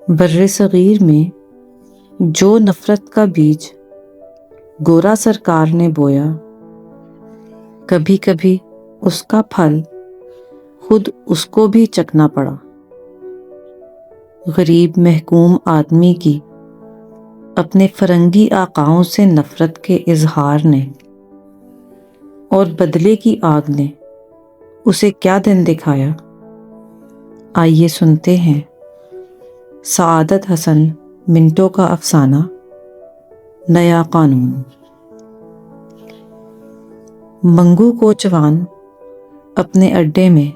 بر صغیر میں جو نفرت کا بیج گورا سرکار نے بویا، کبھی کبھی اس کا پھل خود اس کو بھی چکھنا پڑا۔ غریب محکوم آدمی کی اپنے فرنگی آقاؤں سے نفرت کے اظہار نے اور بدلے کی آگ نے اسے کیا دن دکھایا؟ آئیے سنتے ہیں سعادت حسن منٹو کا افسانہ نیا قانون۔ منگو کوچوان اپنے اڈے میں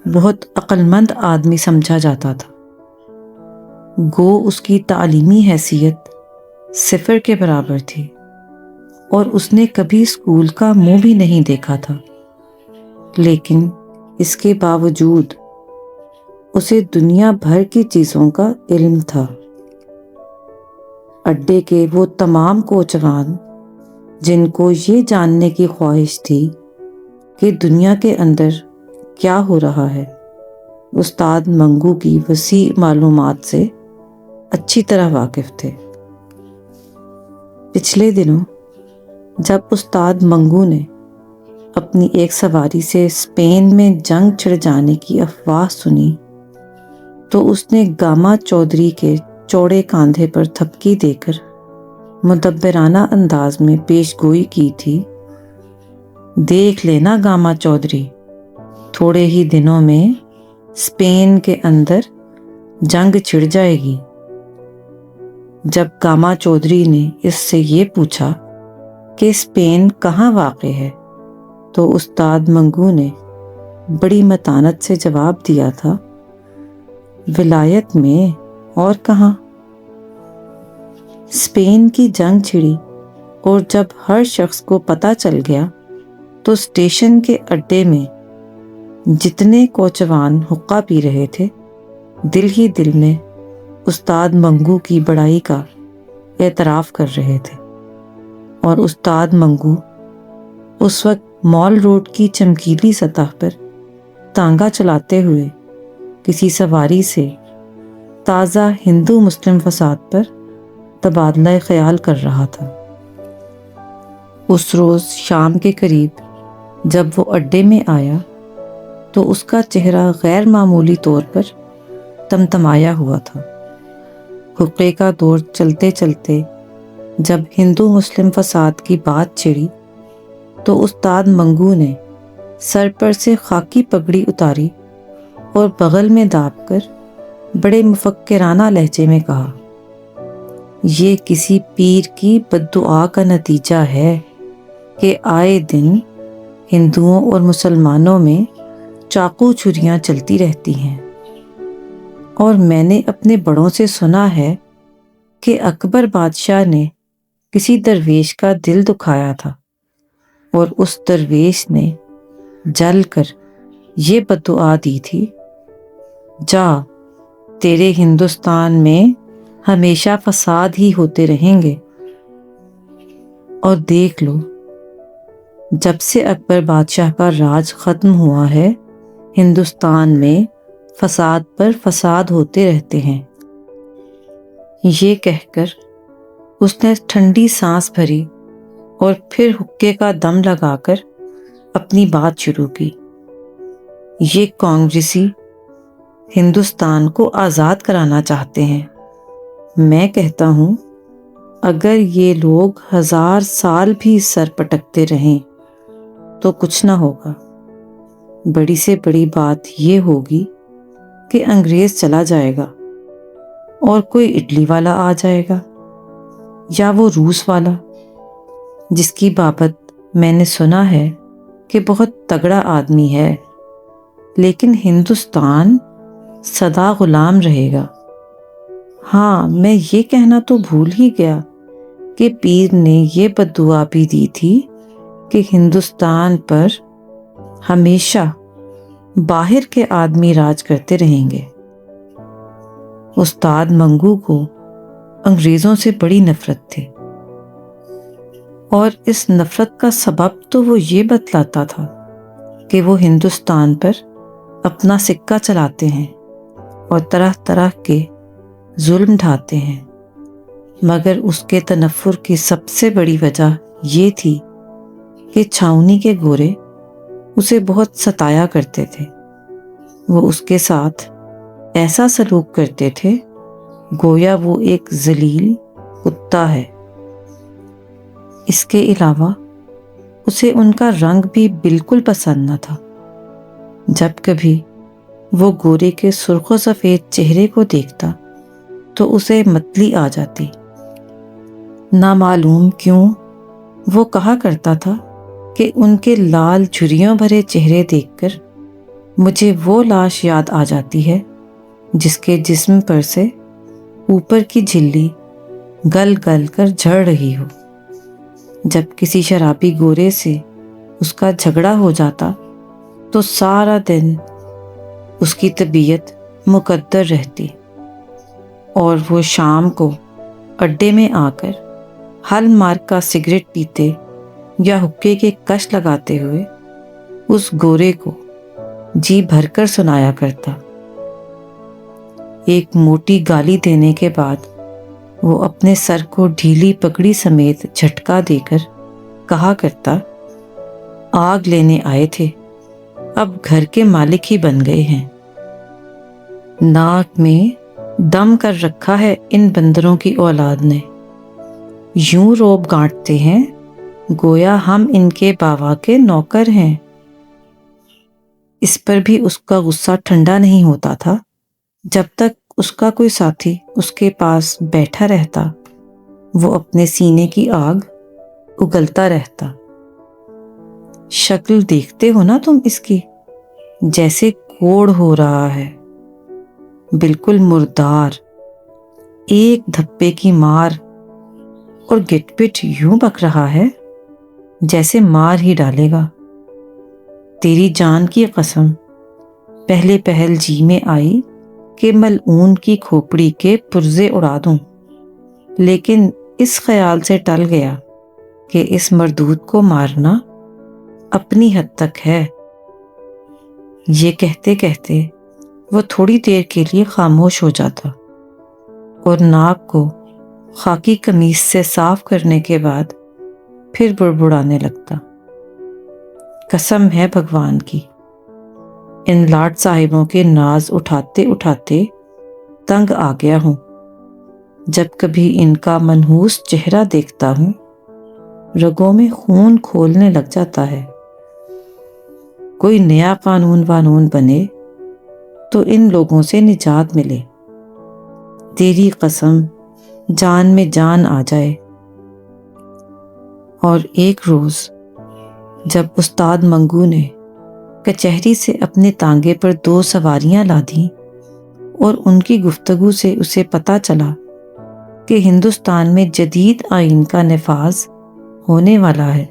بہت عقلمند آدمی سمجھا جاتا تھا۔ گو اس کی تعلیمی حیثیت صفر کے برابر تھی اور اس نے کبھی اسکول کا منہ بھی نہیں دیکھا تھا، لیکن اس کے باوجود اسے دنیا بھر کی چیزوں کا علم تھا۔ اڈے کے وہ تمام کوچوان جن کو یہ جاننے کی خواہش تھی کہ دنیا کے اندر کیا ہو رہا ہے، استاد منگو کی وسیع معلومات سے اچھی طرح واقف تھے۔ پچھلے دنوں جب استاد منگو نے اپنی ایک سواری سے اسپین میں جنگ چھڑ جانے کی افواہ سنی تو اس نے گاما چودھری کے چوڑے کاندھے پر تھپکی دے کر مدبرانہ انداز میں پیش گوئی کی تھی، دیکھ لینا گاما چودھری، تھوڑے ہی دنوں میں اسپین کے اندر جنگ چھڑ جائے گی۔ جب گاما چودھری نے اس سے یہ پوچھا کہ اسپین کہاں واقع ہے تو استاد منگو نے بڑی متانت سے جواب دیا تھا، ولایت میں، اور کہاں؟ اسپین کی جنگ چھڑی اور جب ہر شخص کو پتہ چل گیا تو اسٹیشن کے اڈے میں جتنے کوچوان حقہ پی رہے تھے دل ہی دل میں استاد منگو کی بڑائی کا اعتراف کر رہے تھے، اور استاد منگو اس وقت مال روڈ کی چمکیلی سطح پر تانگا چلاتے ہوئے کسی سواری سے تازہ ہندو مسلم فساد پر تبادلہ خیال کر رہا تھا۔ اس روز شام کے قریب جب وہ اڈے میں آیا تو اس کا چہرہ غیر معمولی طور پر تمتمایا ہوا تھا۔ حقے کا دور چلتے چلتے جب ہندو مسلم فساد کی بات چھڑی تو استاد منگو نے سر پر سے خاکی پگڑی اتاری اور بغل میں داب کر بڑے مفکرانہ لہجے میں کہا، یہ کسی پیر کی بددعا کا نتیجہ ہے کہ آئے دن ہندوؤں اور مسلمانوں میں چاقو چھریاں چلتی رہتی ہیں، اور میں نے اپنے بڑوں سے سنا ہے کہ اکبر بادشاہ نے کسی درویش کا دل دکھایا تھا اور اس درویش نے جل کر یہ بددعا دی تھی، جا، تیرے ہندوستان میں ہمیشہ فساد ہی ہوتے رہیں گے۔ اور دیکھ لو، جب سے اکبر بادشاہ کا راج ختم ہوا ہے ہندوستان میں فساد پر فساد ہوتے رہتے ہیں۔ یہ کہہ کر اس نے ٹھنڈی سانس بھری اور پھر حقے کا دم لگا کر اپنی بات شروع کی۔ یہ کانگریسی ہندوستان کو آزاد کرانا چاہتے ہیں۔ میں کہتا ہوں اگر یہ لوگ 1000 سال بھی سر پٹکتے رہیں تو کچھ نہ ہوگا۔ بڑی سے بڑی بات یہ ہوگی کہ انگریز چلا جائے گا اور کوئی اٹلی والا آ جائے گا، یا وہ روس والا، جس کی بابت میں نے سنا ہے کہ بہت تگڑا آدمی ہے، لیکن ہندوستان سدا غلام رہے گا۔ ہاں، میں یہ کہنا تو بھول ہی گیا کہ پیر نے یہ بددعا بھی دی تھی کہ ہندوستان پر ہمیشہ باہر کے آدمی راج کرتے رہیں گے۔ استاد منگو کو انگریزوں سے بڑی نفرت تھی، اور اس نفرت کا سبب تو وہ یہ بتلاتا تھا کہ وہ ہندوستان پر اپنا سکہ چلاتے ہیں اور طرح طرح کے ظلم ڈھاتے ہیں، مگر اس کے تنفر کی سب سے بڑی وجہ یہ تھی کہ چھاؤنی کے گورے اسے بہت ستایا کرتے تھے۔ وہ اس کے ساتھ ایسا سلوک کرتے تھے گویا وہ ایک ذلیل کتا ہے۔ اس کے علاوہ اسے ان کا رنگ بھی بالکل پسند نہ تھا۔ جب کبھی وہ گورے کے سرخ و سفید چہرے کو دیکھتا تو اسے متلی آ جاتی۔ نامعلوم کیوں وہ کہا کرتا تھا کہ ان کے لال جھریوں بھرے چہرے دیکھ کر مجھے وہ لاش یاد آ جاتی ہے جس کے جسم پر سے اوپر کی جھلی گل گل کر جھڑ رہی ہو۔ جب کسی شرابی گورے سے اس کا جھگڑا ہو جاتا تو سارا دن اس کی طبیعت مقدر رہتی اور وہ شام کو اڈے میں آ کر ہل مار کا سگریٹ پیتے یا حقے کے کش لگاتے ہوئے اس گورے کو جی بھر کر سنایا کرتا۔ ایک موٹی گالی دینے کے بعد وہ اپنے سر کو ڈھیلی پگڑی سمیت جھٹکا دے کر کہا کرتا، آگ لینے آئے تھے، اب گھر کے مالک ہی بن گئے ہیں۔ ناک میں دم کر رکھا ہے ان بندروں کی اولاد نے، یوں روب گانٹتے ہیں گویا ہم ان کے باوا کے نوکر ہیں۔ اس پر بھی اس کا غصہ ٹھنڈا نہیں ہوتا تھا جب تک اس کا کوئی ساتھی اس کے پاس بیٹھا رہتا۔ وہ اپنے سینے کی آگ اگلتا رہتا۔ شکل دیکھتے ہو نا تم اس کی، جیسے کوڑ ہو رہا ہے، بالکل مردار، ایک دھپے کی مار، اور گٹ پٹ یوں بک رہا ہے جیسے مار ہی ڈالے گا۔ تیری جان کی قسم، پہلے پہل جی میں آئی کہ ملعون کی کھوپڑی کے پرزے اڑا دوں، لیکن اس خیال سے ٹل گیا کہ اس مردود کو مارنا اپنی حد تک ہے۔ یہ کہتے کہتے وہ تھوڑی دیر کے لیے خاموش ہو جاتا اور ناک کو خاکی قمیص سے صاف کرنے کے بعد پھر بڑبڑانے لگتا۔ قسم ہے بھگوان کی، ان لاٹ صاحبوں کے ناز اٹھاتے اٹھاتے تنگ آ گیا ہوں۔ جب کبھی ان کا منحوس چہرہ دیکھتا ہوں رگوں میں خون کھولنے لگ جاتا ہے۔ کوئی نیا قانون وانون بنے تو ان لوگوں سے نجات ملے۔ تیری قسم، جان میں جان آ جائے۔ اور ایک روز جب استاد منگو نے کچہری سے اپنے تانگے پر 2 سواریاں لا دیں اور ان کی گفتگو سے اسے پتہ چلا کہ ہندوستان میں جدید آئین کا نفاذ ہونے والا ہے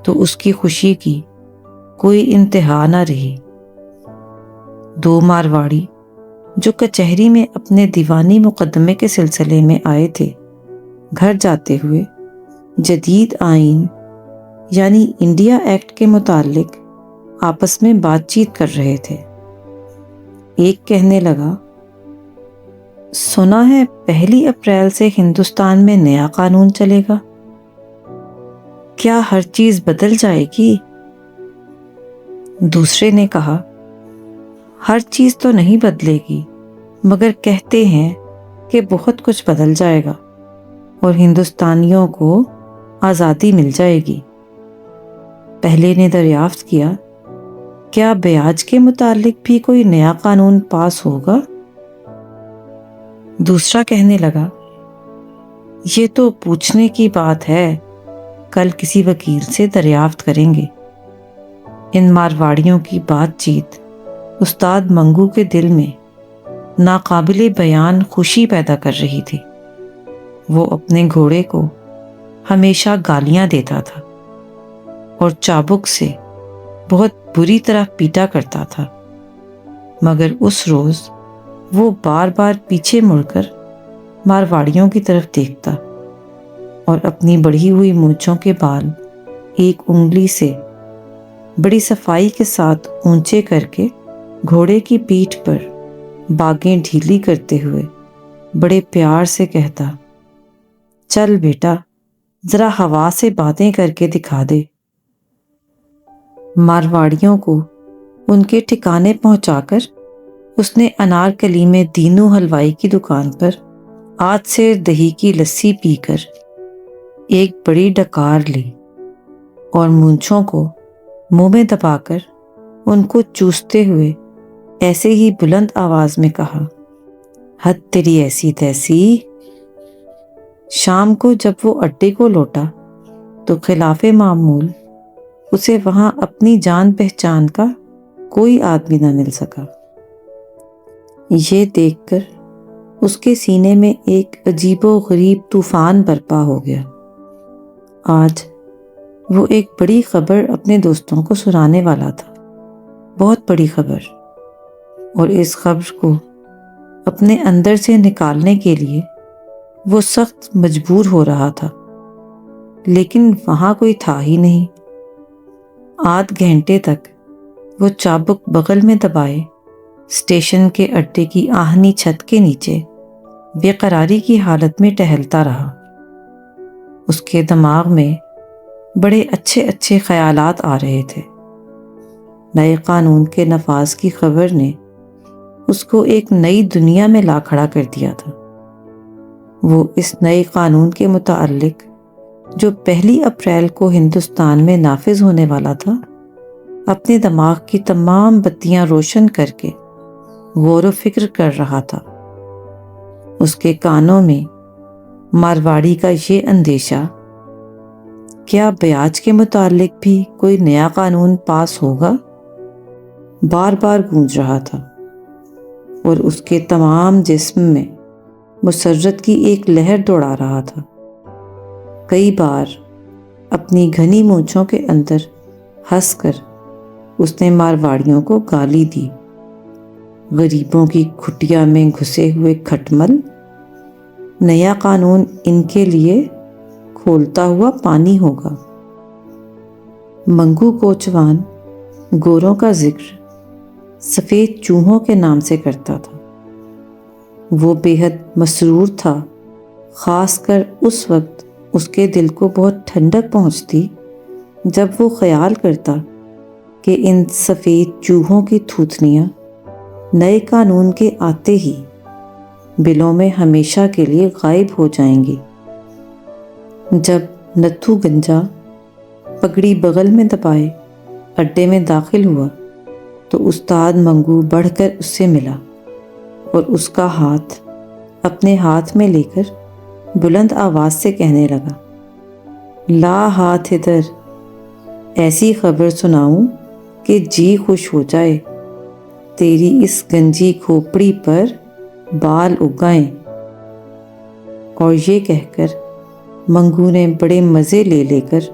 تو اس کی خوشی کی کوئی انتہا نہ رہی۔ 2 مارواڑی جو کچہری میں اپنے دیوانی مقدمے کے سلسلے میں آئے تھے، گھر جاتے ہوئے جدید آئین یعنی انڈیا ایکٹ کے متعلق آپس میں بات چیت کر رہے تھے۔ ایک کہنے لگا، سنا ہے 1 اپریل سے ہندوستان میں نیا قانون چلے گا، کیا ہر چیز بدل جائے گی؟ دوسرے نے کہا، ہر چیز تو نہیں بدلے گی، مگر کہتے ہیں کہ بہت کچھ بدل جائے گا اور ہندوستانیوں کو آزادی مل جائے گی۔ پہلے نے دریافت کیا، کیا بیاج کے متعلق بھی کوئی نیا قانون پاس ہوگا؟ دوسرا کہنے لگا، یہ تو پوچھنے کی بات ہے، کل کسی وکیل سے دریافت کریں گے۔ ان مارواڑیوں کی بات چیت استاد منگو کے دل میں ناقابل بیان خوشی پیدا کر رہی تھی۔ وہ اپنے گھوڑے کو ہمیشہ گالیاں دیتا تھا اور چابک سے بہت بری طرح پیٹا کرتا تھا، مگر اس روز وہ بار بار پیچھے مڑ کر مارواڑیوں کی طرف دیکھتا اور اپنی بڑھی ہوئی مونچھوں کے بال ایک انگلی سے بڑی صفائی کے ساتھ اونچے کر کے گھوڑے کی پیٹھ پر باگیں ڈھیلی کرتے ہوئے بڑے پیار سے کہتا، چل بیٹا ذرا ہوا سے باتیں کر کے دکھا دے۔ مارواڑیوں کو ان کے ٹھکانے پہنچا کر اس نے انارکلی میں دینو حلوائی کی دکان پر آج سے دہی کی لسی پی کر ایک بڑی ڈکار لی اور مونچھوں کو منہ میں دبا کر ان کو چوستے ہوئے ایسے ہی بلند آواز میں کہا، حد تیری ایسی تیسی۔ شام کو جب وہ اڈے کو لوٹا تو خلاف معمول اسے وہاں اپنی جان پہچان کا کوئی آدمی نہ مل سکا۔ یہ دیکھ کر اس کے سینے میں ایک عجیب و غریب طوفان برپا ہو گیا۔ آج وہ ایک بڑی خبر اپنے دوستوں کو سنانے والا تھا، بہت بڑی خبر، اور اس خبر کو اپنے اندر سے نکالنے کے لیے وہ سخت مجبور ہو رہا تھا، لیکن وہاں کوئی تھا ہی نہیں۔ آدھ گھنٹے تک وہ چابک بغل میں دبائے اسٹیشن کے اڈے کی آہنی چھت کے نیچے بے قراری کی حالت میں ٹہلتا رہا۔ اس کے دماغ میں بڑے اچھے اچھے خیالات آ رہے تھے۔ نئے قانون کے نفاذ کی خبر نے اس کو ایک نئی دنیا میں لا کھڑا کر دیا تھا۔ وہ اس نئے قانون کے متعلق جو 1 اپریل کو ہندوستان میں نافذ ہونے والا تھا، اپنے دماغ کی تمام بتیاں روشن کر کے غور و فکر کر رہا تھا۔ اس کے کانوں میں مارواڑی کا یہ اندیشہ، کیا بیاج کے متعلق بھی کوئی نیا قانون پاس ہوگا، بار بار گونج رہا تھا، اور اس کے تمام جسم میں مسرت کی ایک لہر دوڑا رہا تھا۔ کئی بار اپنی گھنی مونچھوں کے اندر ہنس کر اس نے مارواڑیوں کو گالی دی، غریبوں کی کھٹیا میں گھسے ہوئے کھٹمل، نیا قانون ان کے لیے کھولتا ہوا پانی ہوگا۔ منگو کوچوان گوروں کا ذکر سفید چوہوں کے نام سے کرتا تھا۔ وہ بے حد مسرور تھا، خاص کر اس وقت اس کے دل کو بہت ٹھنڈک پہنچتی جب وہ خیال کرتا کہ ان سفید چوہوں کی تھوتنیاں نئے قانون کے آتے ہی بلوں میں ہمیشہ کے لیے غائب ہو جائیں گی۔ جب نتھو گنجا پگڑی بغل میں دبائے اڈے میں داخل ہوا تو استاد منگو بڑھ کر اس سے ملا اور اس کا ہاتھ اپنے ہاتھ میں لے کر بلند آواز سے کہنے لگا، لا ہاتھ ادھر، ایسی خبر سناؤں کہ جی خوش ہو جائے، تیری اس گنجی کھوپڑی پر بال اگائیں۔ اور یہ کہہ کر منگو نے بڑے مزے لے لے کر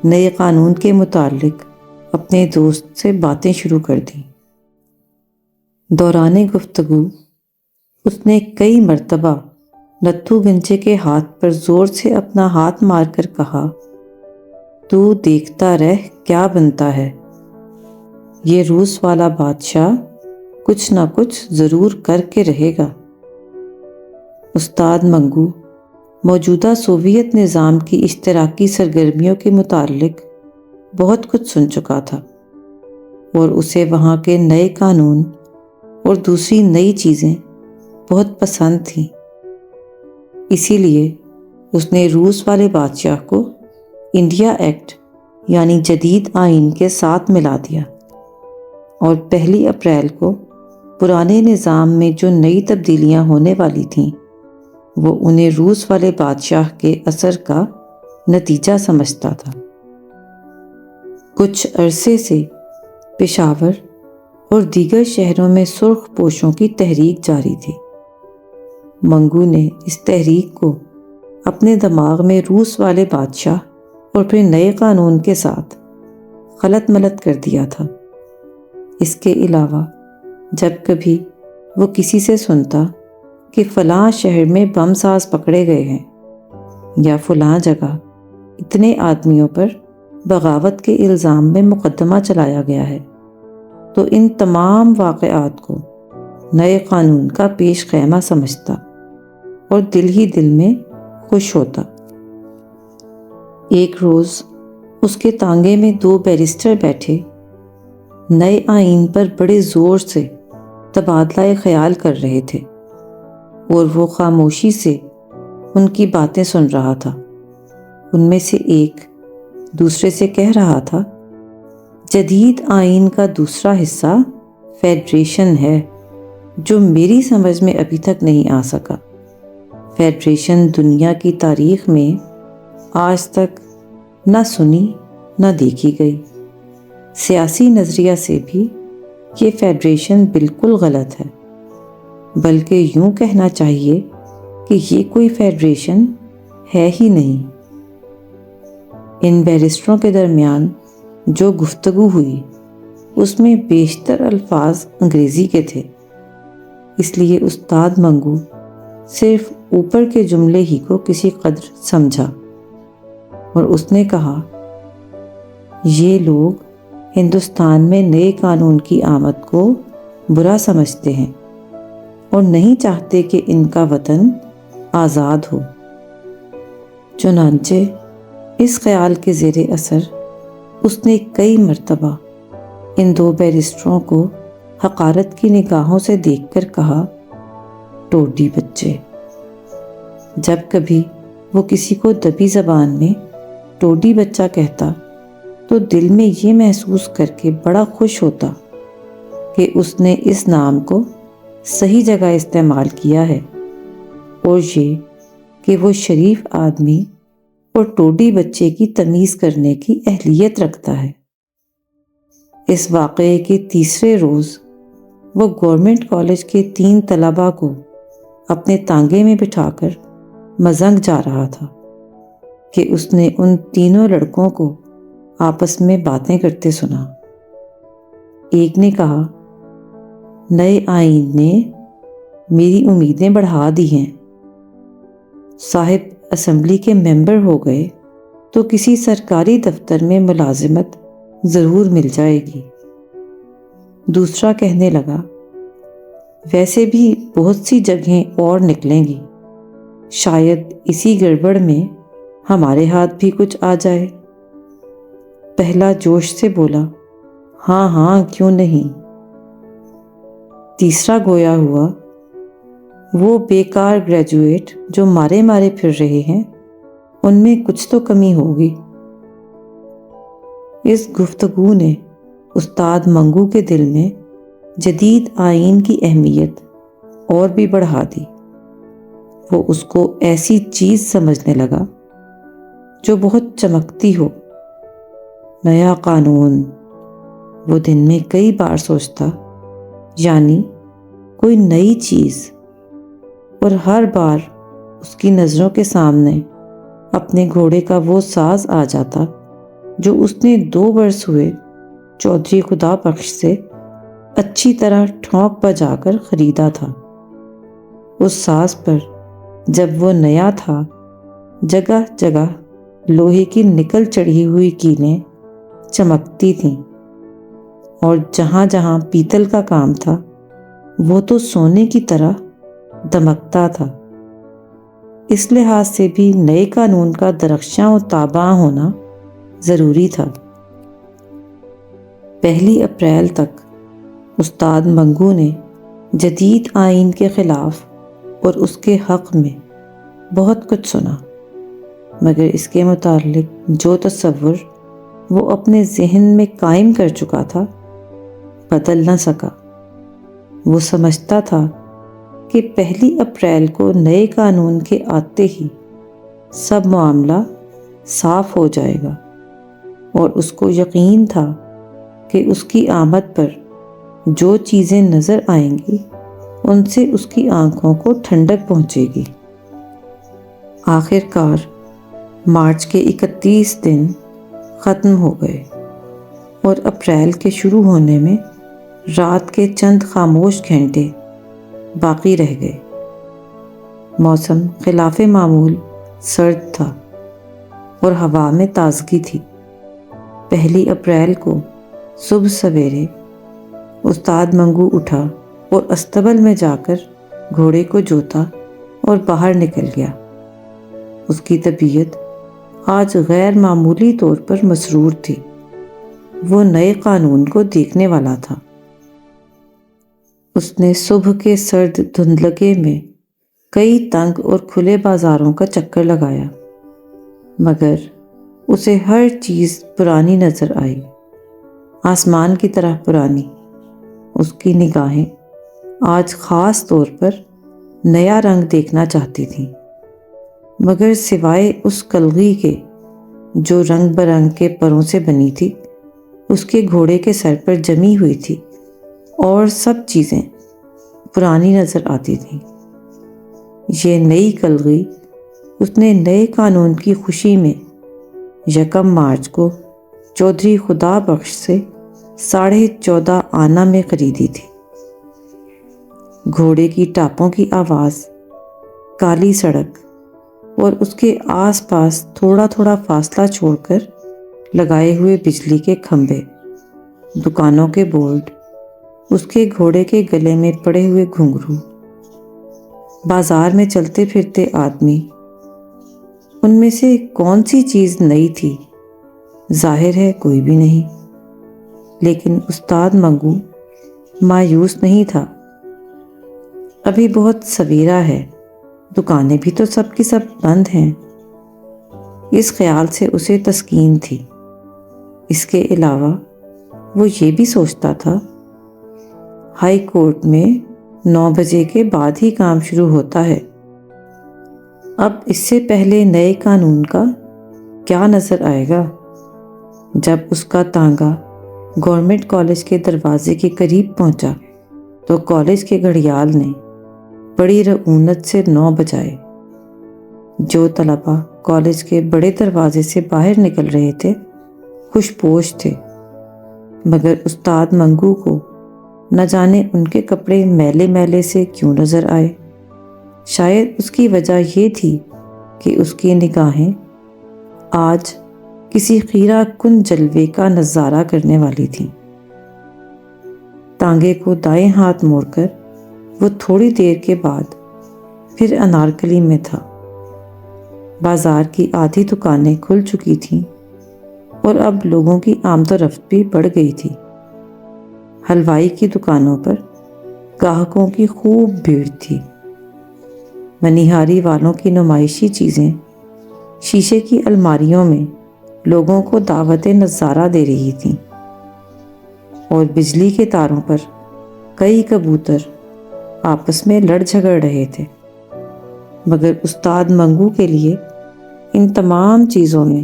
نئے قانون کے متعلق اپنے دوست سے باتیں شروع کر دیں۔ دوران گفتگو اس نے کئی مرتبہ نتھو گنجے کے ہاتھ پر زور سے اپنا ہاتھ مار کر کہا، تو دیکھتا رہ کیا بنتا ہے، یہ روس والا بادشاہ کچھ نہ کچھ ضرور کر کے رہے گا۔ استاد منگو موجودہ سوویت نظام کی اشتراکی سرگرمیوں کے متعلق بہت کچھ سن چکا تھا، اور اسے وہاں کے نئے قانون اور دوسری نئی چیزیں بہت پسند تھیں۔ اسی لیے اس نے روس والے بادشاہ کو انڈیا ایکٹ یعنی جدید آئین کے ساتھ ملا دیا، اور 1 اپریل کو پرانے نظام میں جو نئی تبدیلیاں ہونے والی تھیں وہ انہیں روس والے بادشاہ کے اثر کا نتیجہ سمجھتا تھا۔ کچھ عرصے سے پشاور اور دیگر شہروں میں سرخ پوشوں کی تحریک جاری تھی۔ منگو نے اس تحریک کو اپنے دماغ میں روس والے بادشاہ اور پھر نئے قانون کے ساتھ خلط ملط کر دیا تھا۔ اس کے علاوہ جب کبھی وہ کسی سے سنتا کہ فلاں شہر میں بم ساز پکڑے گئے ہیں یا فلاں جگہ اتنے آدمیوں پر بغاوت کے الزام میں مقدمہ چلایا گیا ہے، تو ان تمام واقعات کو نئے قانون کا پیش خیمہ سمجھتا اور دل ہی دل میں خوش ہوتا۔ ایک روز اس کے تانگے میں 2 بیرسٹر بیٹھے نئے آئین پر بڑے زور سے تبادلہ خیال کر رہے تھے، اور وہ خاموشی سے ان کی باتیں سن رہا تھا۔ ان میں سے ایک دوسرے سے کہہ رہا تھا، جدید آئین کا دوسرا حصہ فیڈریشن ہے، جو میری سمجھ میں ابھی تک نہیں آ سکا۔ فیڈریشن دنیا کی تاریخ میں آج تک نہ سنی نہ دیکھی گئی۔ سیاسی نظریہ سے بھی یہ فیڈریشن بالکل غلط ہے، بلکہ یوں کہنا چاہیے کہ یہ کوئی فیڈریشن ہے ہی نہیں۔ ان بیرسٹروں کے درمیان جو گفتگو ہوئی اس میں بیشتر الفاظ انگریزی کے تھے، اس لیے استاد منگو صرف اوپر کے جملے ہی کو کسی قدر سمجھا، اور اس نے کہا، یہ لوگ ہندوستان میں نئے قانون کی آمد کو برا سمجھتے ہیں اور نہیں چاہتے کہ ان کا وطن آزاد ہو۔ چنانچہ اس خیال کے زیر اثر اس نے کئی مرتبہ ان 2 بیرسٹروں کو حقارت کی نگاہوں سے دیکھ کر کہا، ٹوڈی بچے۔ جب کبھی وہ کسی کو دبی زبان میں ٹوڈی بچہ کہتا تو دل میں یہ محسوس کر کے بڑا خوش ہوتا کہ اس نے اس نام کو صحیح جگہ استعمال کیا ہے، اور یہ کہ وہ شریف آدمی اور ٹوڈی بچے کی تمیز کرنے کی اہلیت رکھتا ہے۔ اس واقعے کے تیسرے روز وہ گورنمنٹ کالج کے 3 طلباء کو اپنے تانگے میں بٹھا کر مزنگ جا رہا تھا کہ اس نے ان تینوں لڑکوں کو آپس میں باتیں کرتے سنا۔ ایک نے کہا، نئے آئین نے میری امیدیں بڑھا دی ہیں۔ صاحب اسمبلی کے ممبر ہو گئے تو کسی سرکاری دفتر میں ملازمت ضرور مل جائے گی۔ دوسرا کہنے لگا، ویسے بھی بہت سی جگہیں اور نکلیں گی، شاید اسی گڑبڑ میں ہمارے ہاتھ بھی کچھ آ جائے۔ پہلا جوش سے بولا، ہاں ہاں کیوں نہیں۔ تیسرا گویا ہوا، وہ بیکار گریجویٹ جو مارے مارے پھر رہے ہیں، ان میں کچھ تو کمی ہوگی۔ اس گفتگو نے استاد منگو کے دل میں جدید آئین کی اہمیت اور بھی بڑھا دی۔ وہ اس کو ایسی چیز سمجھنے لگا جو بہت چمکتی ہو۔ نیا قانون، وہ دن میں کئی بار سوچتا، یعنی کوئی نئی چیز، اور ہر بار اس کی نظروں کے سامنے اپنے گھوڑے کا وہ ساز آ جاتا جو اس نے 2 برس ہوئے چودھری خدا بخش سے اچھی طرح ٹھونک بجا کر خریدا تھا۔ اس ساز پر جب وہ نیا تھا، جگہ جگہ لوہے کی نکل چڑھی ہوئی کیلیں چمکتی تھیں، اور جہاں جہاں پیتل کا کام تھا وہ تو سونے کی طرح دمکتا تھا۔ اس لحاظ سے بھی نئے قانون کا درخشاں و تاباں ہونا ضروری تھا۔ 1 اپریل تک استاد منگو نے جدید آئین کے خلاف اور اس کے حق میں بہت کچھ سنا، مگر اس کے متعلق جو تصور وہ اپنے ذہن میں قائم کر چکا تھا بدل نہ سکا۔ وہ سمجھتا تھا کہ 1 اپریل کو نئے قانون کے آتے ہی سب معاملہ صاف ہو جائے گا، اور اس کو یقین تھا کہ اس کی آمد پر جو چیزیں نظر آئیں گی ان سے اس کی آنکھوں کو ٹھنڈک پہنچے گی۔ آخر کار مارچ کے 31 دن ختم ہو گئے، اور اپریل کے شروع ہونے میں رات کے چند خاموش گھنٹے باقی رہ گئے۔ موسم خلاف معمول سرد تھا اور ہوا میں تازگی تھی۔ 1 اپریل کو صبح سویرے استاد منگو اٹھا اور استبل میں جا کر گھوڑے کو جوتا اور باہر نکل گیا۔ اس کی طبیعت آج غیر معمولی طور پر مسرور تھی۔ وہ نئے قانون کو دیکھنے والا تھا۔ اس نے صبح کے سرد دھندلکے میں کئی تنگ اور کھلے بازاروں کا چکر لگایا، مگر اسے ہر چیز پرانی نظر آئی، آسمان کی طرح پرانی۔ اس کی نگاہیں آج خاص طور پر نیا رنگ دیکھنا چاہتی تھیں، مگر سوائے اس کلغی کے جو رنگ برنگ کے پروں سے بنی تھی، اس کے گھوڑے کے سر پر جمی ہوئی تھی، اور سب چیزیں پرانی نظر آتی تھیں۔ یہ نئی کلغی اس نے نئے قانون کی خوشی میں 1 مارچ کو چودھری خدا بخش سے 14.5 آنا میں خریدی تھی۔ گھوڑے کی ٹاپوں کی آواز، کالی سڑک اور اس کے آس پاس تھوڑا تھوڑا فاصلہ چھوڑ کر لگائے ہوئے بجلی کے کھمبے، دکانوں کے بورڈ، اس کے گھوڑے کے گلے میں پڑے ہوئے گھنگرو، بازار میں چلتے پھرتے آدمی، ان میں سے کون سی چیز نئی تھی؟ ظاہر ہے کوئی بھی نہیں۔ لیکن استاد منگو مایوس نہیں تھا۔ ابھی بہت سویرا ہے، دکانیں بھی تو سب کی سب بند ہیں۔ اس خیال سے اسے تسکین تھی۔ اس کے علاوہ وہ یہ بھی سوچتا تھا، ہائی کورٹ میں 9 بجے کے بعد ہی کام شروع ہوتا ہے۔ اب اس سے پہلے نئے قانون کا کیا نظر آئے گا؟ جب اس کا تانگا گورنمنٹ کالج کے دروازے کے قریب پہنچا تو کالج کے گھڑیال نے بڑی رعونت سے 9 بجائے۔ جو طلباء کالج کے بڑے دروازے سے باہر نکل رہے تھے خوش پوش تھے، مگر استاد منگو کو نہ جانے ان کے کپڑے میلے میلے سے کیوں نظر آئے۔ شاید اس کی وجہ یہ تھی کہ اس کی نگاہیں آج کسی خیرہ کن جلوے کا نظارہ کرنے والی تھیں۔ تانگے کو دائیں ہاتھ موڑ کر وہ تھوڑی دیر کے بعد پھر انارکلی میں تھا۔ بازار کی آدھی دکانیں کھل چکی تھیں اور اب لوگوں کی آمد و رفت بھی بڑھ گئی تھی۔ حلوائی کی دکانوں پر گاہکوں کی خوب بھیڑ تھی۔ منیہاری والوں کی نمائشی چیزیں شیشے کی الماریوں میں لوگوں کو دعوت نظارہ دے رہی تھیں، اور بجلی کے تاروں پر کئی کبوتر آپس میں لڑ جھگڑ رہے تھے۔ مگر استاد منگو کے لیے ان تمام چیزوں میں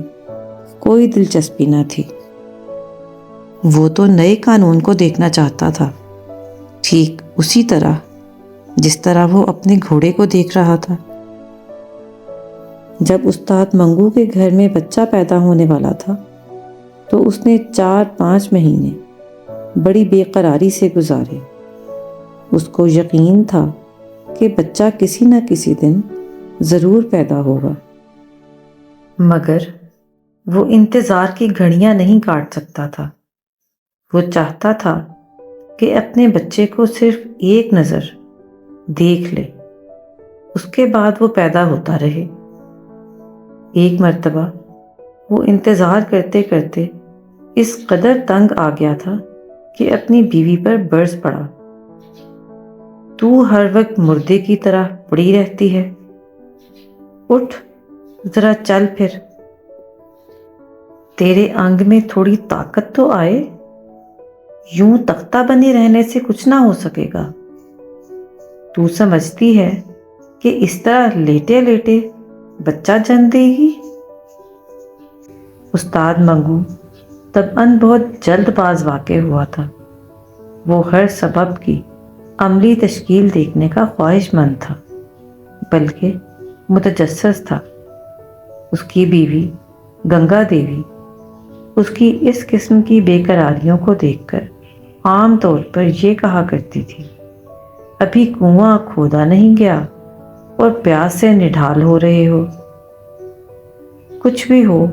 کوئی دلچسپی نہ تھی۔ وہ تو نئے قانون کو دیکھنا چاہتا تھا، ٹھیک اسی طرح جس طرح وہ اپنے گھوڑے کو دیکھ رہا تھا۔ جب استاد منگو کے گھر میں بچہ پیدا ہونے والا تھا تو اس نے 4-5 مہینے بڑی بے قراری سے گزارے۔ اس کو یقین تھا کہ بچہ کسی نہ کسی دن ضرور پیدا ہوگا، مگر وہ انتظار کی گھڑیاں نہیں کاٹ سکتا تھا۔ وہ چاہتا تھا کہ اپنے بچے کو صرف ایک نظر دیکھ لے، اس کے بعد وہ پیدا ہوتا رہے۔ ایک مرتبہ وہ انتظار کرتے کرتے اس قدر تنگ آ گیا تھا کہ اپنی بیوی پر برس پڑا۔ تو ہر وقت مردے کی طرح پڑی رہتی ہے، اٹھ ذرا چل پھر، تیرے انگ میں تھوڑی طاقت تو آئے، یوں تختہ بنے رہنے سے کچھ نہ ہو سکے گا۔ تو سمجھتی ہے کہ اس طرح لیٹے لیٹے بچہ جن دے گی؟ استاد منگو طبعاً بہت جلد باز واقع ہوا تھا۔ وہ ہر سبب کی عملی تشکیل دیکھنے کا خواہش مند تھا، بلکہ متجسس تھا۔ اس کی بیوی گنگا دیوی اس کی اس قسم کی بے قراریوں کو دیکھ کر عام طور پر یہ کہا کرتی تھی، ابھی کنواں کھودا نہیں گیا اور پیاس سے نڈھال ہو رہے ہو۔ کچھ بھی ہو،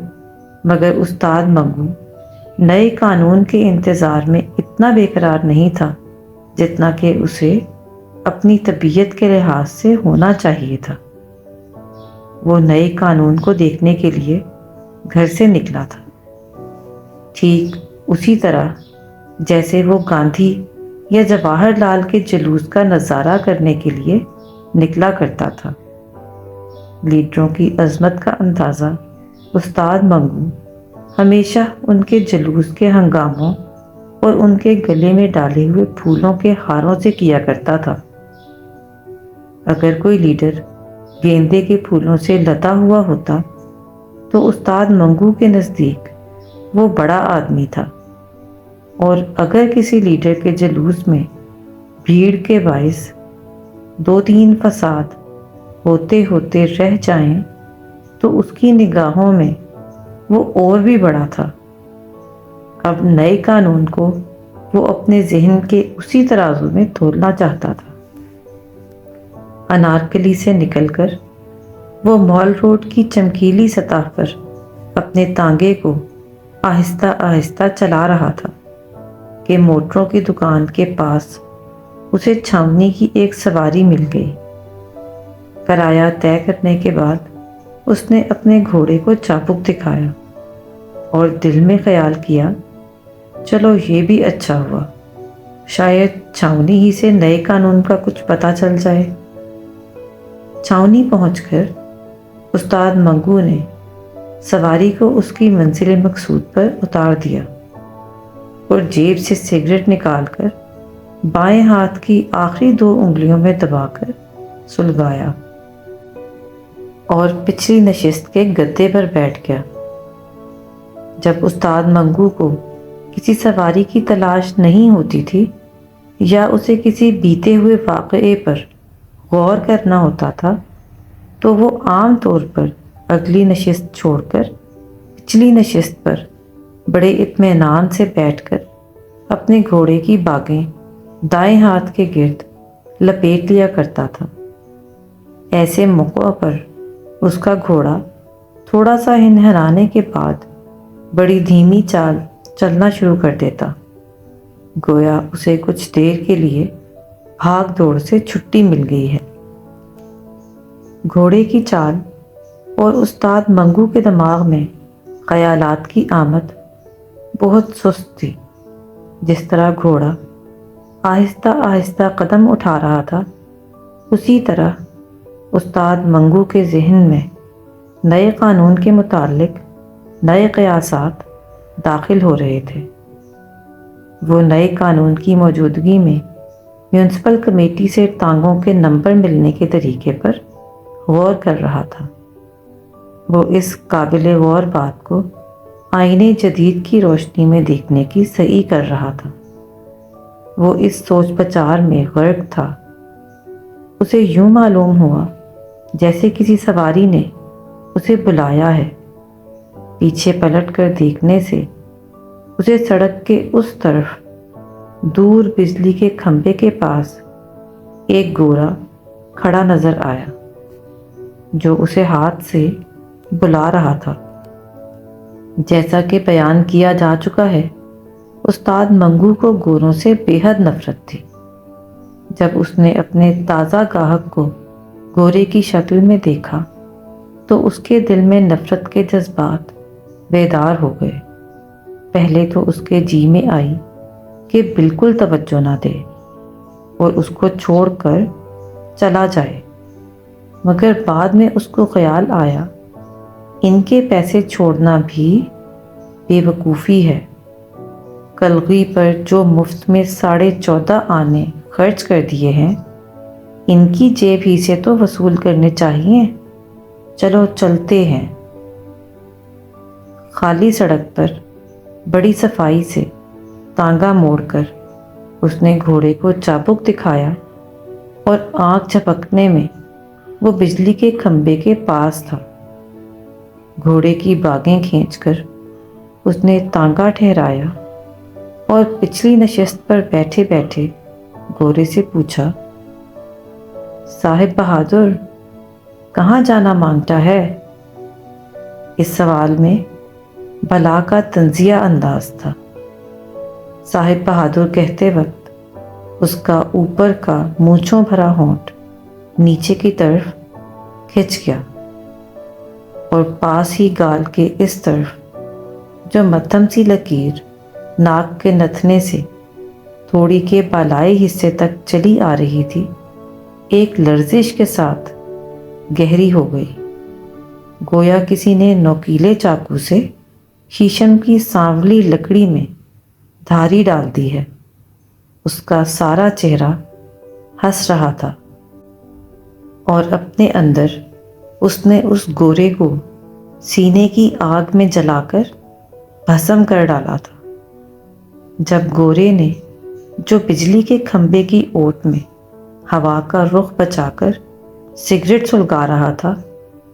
مگر استاد منگو نئے قانون کے انتظار میں اتنا بے قرار نہیں تھا جتنا کہ اسے اپنی طبیعت کے لحاظ سے ہونا چاہیے تھا۔ وہ نئے قانون کو دیکھنے کے لیے گھر سے نکلا تھا، ٹھیک اسی طرح جیسے وہ گاندھی یا جواہر لال کے جلوس کا نظارہ کرنے کے لیے نکلا کرتا تھا۔ لیڈروں کی عظمت کا اندازہ استاد منگو ہمیشہ ان کے جلوس کے ہنگاموں اور ان کے گلے میں ڈالے ہوئے پھولوں کے ہاروں سے کیا کرتا تھا۔ اگر کوئی لیڈر گیندے کے پھولوں سے لدا ہوا ہوتا تو استاد منگو کے نزدیک وہ بڑا آدمی تھا، اور اگر کسی لیڈر کے جلوس میں بھیڑ کے باعث 2-3 فساد ہوتے ہوتے رہ جائیں تو اس کی نگاہوں میں وہ اور بھی بڑا تھا۔ اب نئے قانون کو وہ اپنے ذہن کے اسی ترازو میں تولنا چاہتا تھا۔ انارکلی سے نکل کر وہ مال روڈ کی چمکیلی سطح پر اپنے تانگے کو آہستہ آہستہ چلا رہا تھا کہ موٹروں کی دکان کے پاس اسے چھاؤنی کی ایک سواری مل گئی۔ کرایہ طے کرنے کے بعد اس نے اپنے گھوڑے کو چابک دکھایا اور دل میں خیال کیا، چلو یہ بھی اچھا ہوا، شاید چھاؤنی ہی سے نئے قانون کا کچھ پتہ چل جائے۔ چھاؤنی پہنچ کر استاد منگو نے سواری کو اس کی منزل مقصود پر اتار دیا اور جیب سے سگریٹ نکال کر بائیں ہاتھ کی آخری 2 انگلیوں میں دبا کر سلگایا اور پچھلی نشست کے گدے پر بیٹھ گیا۔ جب استاد منگو کو کسی سواری کی تلاش نہیں ہوتی تھی یا اسے کسی بیتے ہوئے واقعے پر غور کرنا ہوتا تھا تو وہ عام طور پر اگلی نشست چھوڑ کر پچھلی نشست پر بڑے اطمینان سے بیٹھ کر اپنے گھوڑے کی باگیں دائیں ہاتھ کے گرد لپیٹ لیا کرتا تھا۔ ایسے موقع پر اس کا گھوڑا تھوڑا سا ہنہنانے کے بعد بڑی دھیمی چال چلنا شروع کر دیتا، گویا اسے کچھ دیر کے لیے بھاگ دوڑ سے چھٹی مل گئی ہے۔ گھوڑے کی چال اور استاد منگو کے دماغ میں خیالات کی آمد بہت سست تھی۔ جس طرح گھوڑا آہستہ آہستہ قدم اٹھا رہا تھا، اسی طرح استاد منگو کے ذہن میں نئے قانون کے متعلق نئے قیاسات داخل ہو رہے تھے۔ وہ نئے قانون کی موجودگی میں میونسپل کمیٹی سے ٹانگوں کے نمبر ملنے کے طریقے پر غور کر رہا تھا۔ وہ اس قابل غور بات کو آئینے جدید کی روشنی میں دیکھنے کی سعی کر رہا تھا۔ وہ اس سوچ بچار میں غرق تھا۔ اسے یوں معلوم ہوا جیسے کسی سواری نے اسے بلایا ہے۔ پیچھے پلٹ کر دیکھنے سے اسے سڑک کے اس طرف دور بجلی کے کھمبے کے پاس ایک گورا کھڑا نظر آیا جو اسے ہاتھ سے بلا رہا تھا۔ جیسا کہ بیان کیا جا چکا ہے، استاد منگو کو گوروں سے بے حد نفرت تھی۔ جب اس نے اپنے تازہ گاہک کو گورے کی شکل میں دیکھا تو اس کے دل میں نفرت کے جذبات بیدار ہو گئے۔ پہلے تو اس کے جی میں آئی کہ بالکل توجہ نہ دے اور اس کو چھوڑ کر چلا جائے، مگر بعد میں اس کو خیال آیا ان کے پیسے چھوڑنا بھی بے وقوفی ہے۔ کلغی پر جو مفت میں 14.5 آنے خرچ کر دیے ہیں، ان کی جیب ہی سے تو وصول کرنے چاہیے۔ چلو چلتے ہیں۔ خالی سڑک پر بڑی صفائی سے تانگا موڑ کر اس نے گھوڑے کو چابک دکھایا اور آنکھ جھپکنے میں وہ بجلی کے کھمبے کے پاس تھا۔ گھوڑے کی باگیں کھینچ کر اس نے تانگا ٹھہرایا اور پچھلی نشست پر بیٹھے بیٹھے گورے سے پوچھا، صاحب بہادر، کہاں جانا مانگتا ہے؟ اس سوال میں بلا کا طنزیہ انداز تھا۔ صاحب بہادر کہتے وقت اس کا اوپر کا مونچھوں بھرا ہونٹ نیچے کی طرف کھنچ گیا اور پاس ہی گال کے اس طرف جو مدھم سی لکیر ناک کے نتھنے سے تھوڑی کے بالائی حصے تک چلی آ رہی تھی، ایک لرزش کے ساتھ گہری ہو گئی، گویا کسی نے نوکیلے چاقو سے شیشم کی سانولی لکڑی میں دھاری ڈال دی ہے۔ اس کا سارا چہرہ ہنس رہا تھا اور اپنے اندر اس نے اس گورے کو سینے کی آگ میں جلا کر بھسم کر ڈالا تھا۔ جب گورے نے، جو بجلی کے کھمبے کی اوٹ میں ہوا کا رخ بچا کر سگریٹ سلگا رہا تھا،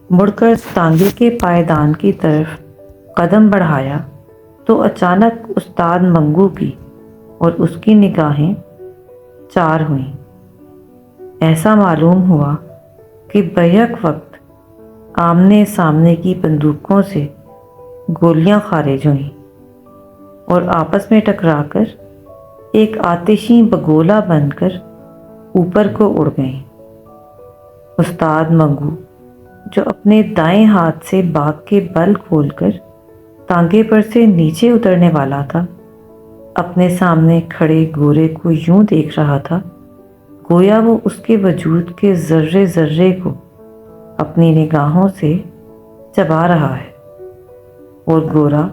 مڑ کر تانگے کے پائیدان کی طرف قدم بڑھایا تو اچانک استاد منگو کی اور اس کی نگاہیں چار ہوئیں۔ ایسا معلوم ہوا کہ بیک وقت آمنے سامنے کی بندوقوں سے گولیاں خارج ہوئیں اور آپس میں ٹکرا کر ایک آتشی بگولا بن کر اوپر کو اڑ گئیں۔ استاد منگو، جو اپنے دائیں ہاتھ سے باغ کے بل کھول کر تانگے پر سے نیچے اترنے والا تھا، اپنے سامنے کھڑے گورے کو یوں دیکھ رہا تھا گویا وہ اس کے وجود کے ذرے ذرے کو اپنی نگاہوں سے چبا رہا ہے، اور گورا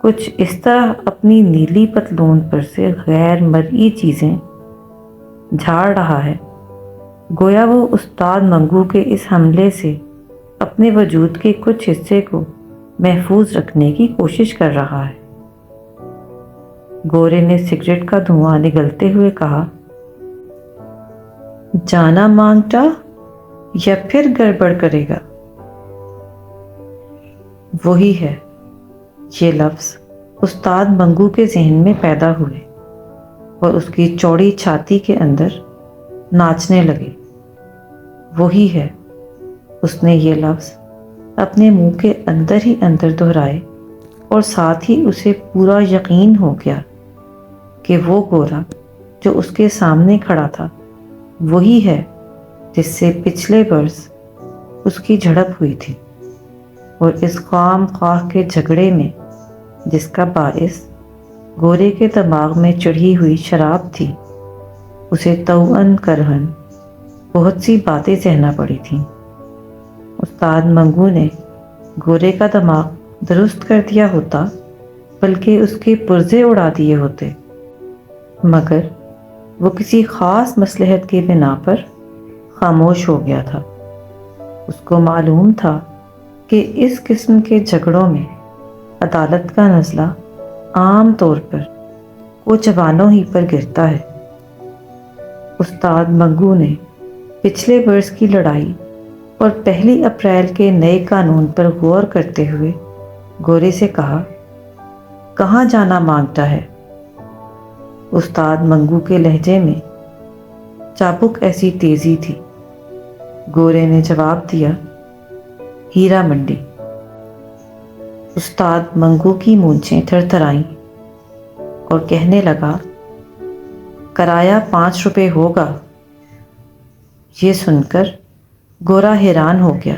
کچھ اس طرح اپنی نیلی پتلون پر سے غیر مرئی چیزیں جھاڑ رہا ہے گویا وہ استاد منگو کے اس حملے سے اپنے وجود کے کچھ حصے کو محفوظ رکھنے کی کوشش کر رہا ہے۔ گورے نے سگریٹ کا دھواں نگلتے ہوئے کہا، جانا مانگتا یا پھر گڑبڑ کرے گا؟ وہی ہے۔ یہ لفظ استاد منگو کے ذہن میں پیدا ہوئے اور اس کی چوڑی چھاتی کے اندر ناچنے لگے۔ وہی ہے۔ اس نے یہ لفظ اپنے منہ کے اندر ہی اندر دہرائے اور ساتھ ہی اسے پورا یقین ہو گیا کہ وہ گورا جو اس کے سامنے کھڑا تھا وہی ہے جس سے پچھلے برس اس کی جھڑپ ہوئی تھی، اور اس خام خواہ کے جھگڑے میں جس کا باعث گورے کے دماغ میں چڑھی ہوئی شراب تھی، اسے توأن کرہن بہت سی باتیں سہنا پڑی تھیں۔ استاد منگو نے گورے کا دماغ درست کر دیا ہوتا، بلکہ اس کے پرزے اڑا دیے ہوتے، مگر وہ کسی خاص مصلحت کی بنا پر خاموش ہو گیا تھا۔ اس کو معلوم تھا کہ اس قسم کے جھگڑوں میں عدالت کا نزلہ عام طور پر کوچوانوں ہی پر گرتا ہے۔ استاد منگو نے پچھلے برس کی لڑائی اور 1 اپریل کے نئے قانون پر غور کرتے ہوئے گورے سے کہا، کہاں جانا مانگتا ہے؟ استاد منگو کے لہجے میں چابک ایسی تیزی تھی۔ گورے نے جواب دیا، ہیرا منڈی۔ استاد منگو کی مونچھیں تھر تھرائیں اور کہنے لگا، کرایہ 5 روپے ہوگا۔ یہ سن کر گورا حیران ہو گیا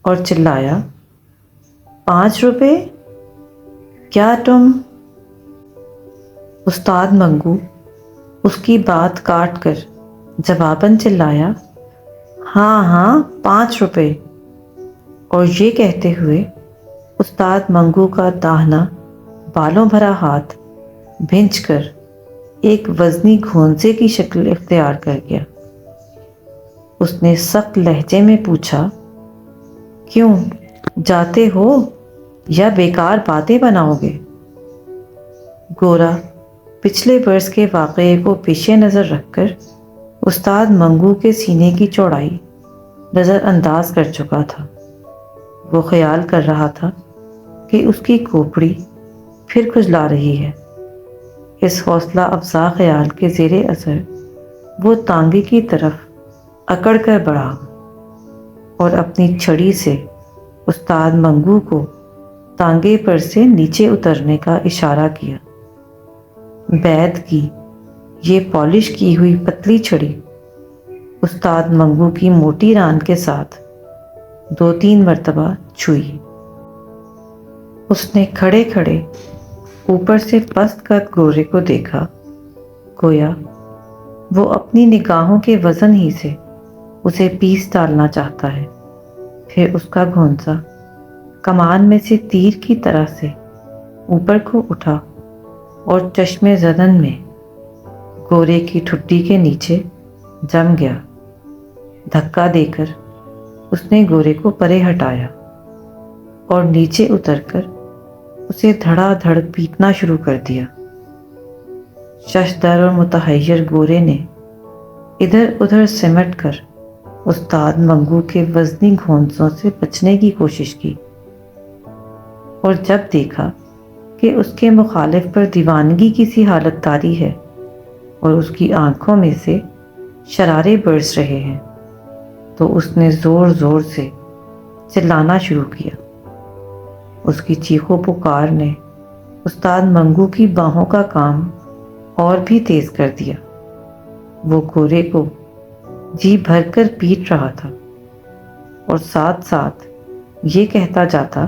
اور چلایا، 5 روپے؟ کیا تم؟ استاد منگو اس کی بات کاٹ کر جواباً چلایا، ہاں ہاں 5 روپے۔ اور یہ کہتے ہوئے استاد منگو کا داہنا بالوں بھرا ہاتھ بھنج کر ایک وزنی گھونسے کی شکل اختیار کر گیا۔ اس نے سخت لہجے میں پوچھا، کیوں جاتے ہو یا بیکار باتیں بناؤ گے؟ گورا پچھلے برس کے واقعے کو پیش نظر رکھ کر استاد منگو کے سینے کی چوڑائی نظر انداز کر چکا تھا۔ وہ خیال کر رہا تھا کہ اس کی کھوپڑی پھر کھجلا رہی ہے۔ اس حوصلہ افزا خیال کے زیر اثر وہ تانگے کی طرف اکڑ کر بڑھا اور اپنی چھڑی سے استاد منگو کو تانگے پر سے نیچے اترنے کا اشارہ کیا۔ بیعت کی یہ پالش کی ہوئی پتلی چھڑی استاد منگو کی موٹی ران کے ساتھ 2-3 مرتبہ چھوئی۔ اس نے کھڑے کھڑے اوپر سے پست قد گورے کو دیکھا، گویا وہ اپنی نگاہوں کے وزن ہی سے اسے پیس ڈالنا چاہتا ہے۔ پھر اس کا گھونسا کمان میں سے تیر کی طرح سے اوپر کو اٹھا اور چشمے زدن میں گورے کی ٹھڈی کے نیچے جم گیا۔ دھکا دے کر اس نے گورے کو پرے ہٹایا اور نیچے اتر کر اسے دھڑا دھڑ پیٹنا شروع کر دیا۔ ششدر اور متحیر گورے نے ادھر ادھر سمٹ کر استاد منگو کے وزنی گھونسوں سے بچنے کی کوشش کی، اور جب دیکھا کہ اس کے مخالف پر دیوانگی کی سی حالت طاری ہے اور اس کی آنکھوں میں سے شرارے برس رہے ہیں، تو اس نے زور زور سے چلانا شروع کیا۔ اس کی چیخ و پکار نے استاد منگو کی باہوں کا کام اور بھی تیز کر دیا۔ وہ گورے کو جی بھر کر پیٹ رہا تھا اور ساتھ ساتھ یہ کہتا جاتا،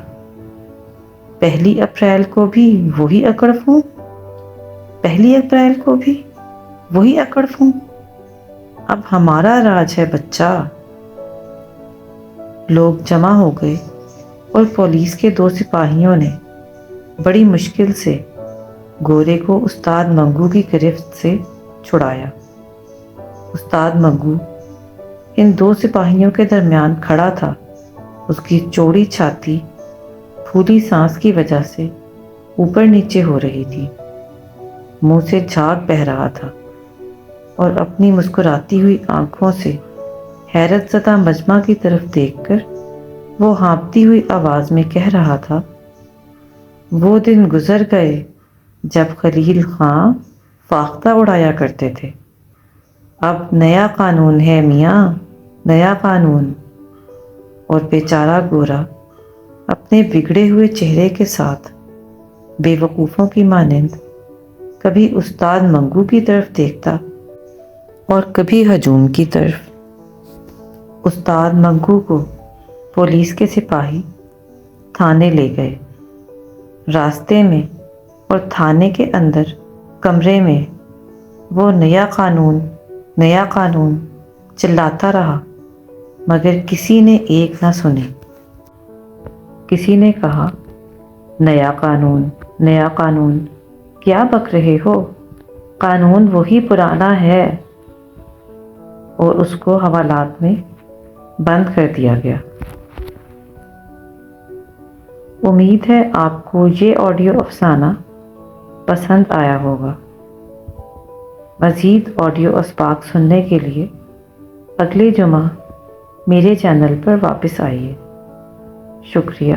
1 اپریل کو بھی وہی اکڑ پھونک، 1 اپریل کو بھی وہی اکڑ پھونک، اب ہمارا راج ہے بچہ۔ لوگ جمع ہو گئے اور پولیس کے 2 سپاہیوں نے بڑی مشکل سے گورے کو استاد منگو کی گرفت سے چھڑایا۔ استاد منگو ان 2 سپاہیوں کے درمیان کھڑا تھا۔ اس کی چوڑی چھاتی پھولی سانس کی وجہ سے اوپر نیچے ہو رہی تھی، منہ سے جھاگ بہہ رہا تھا، اور اپنی مسکراتی ہوئی آنکھوں سے حیرت زدہ مجمع کی طرف دیکھ کر وہ ہانپتی ہوئی آواز میں کہہ رہا تھا، وہ دن گزر گئے جب خلیل خاں فاختہ اڑایا کرتے تھے، اب نیا قانون ہے میاں، نیا قانون۔ اور بیچارہ گورا اپنے بگڑے ہوئے چہرے کے ساتھ بے وقوفوں کی مانند کبھی استاد منگو کی طرف دیکھتا اور کبھی ہجوم کی طرف۔ استاد منگو کو پولیس کے سپاہی تھانے لے گئے۔ راستے میں اور تھانے کے اندر کمرے میں وہ نیا قانون، نیا قانون چلاتا رہا، مگر کسی نے ایک نہ سنی۔ کسی نے کہا، نیا قانون، نیا قانون، کیا بک رہے ہو؟ قانون وہی پرانا ہے، اور اس کو حوالات میں بند کر دیا گیا۔ امید ہے آپ کو یہ آڈیو افسانہ پسند آیا ہوگا۔ مزید آڈیو اسباق سننے کے لیے اگلے جمعہ میرے چینل پر واپس آئیے۔ شکریہ۔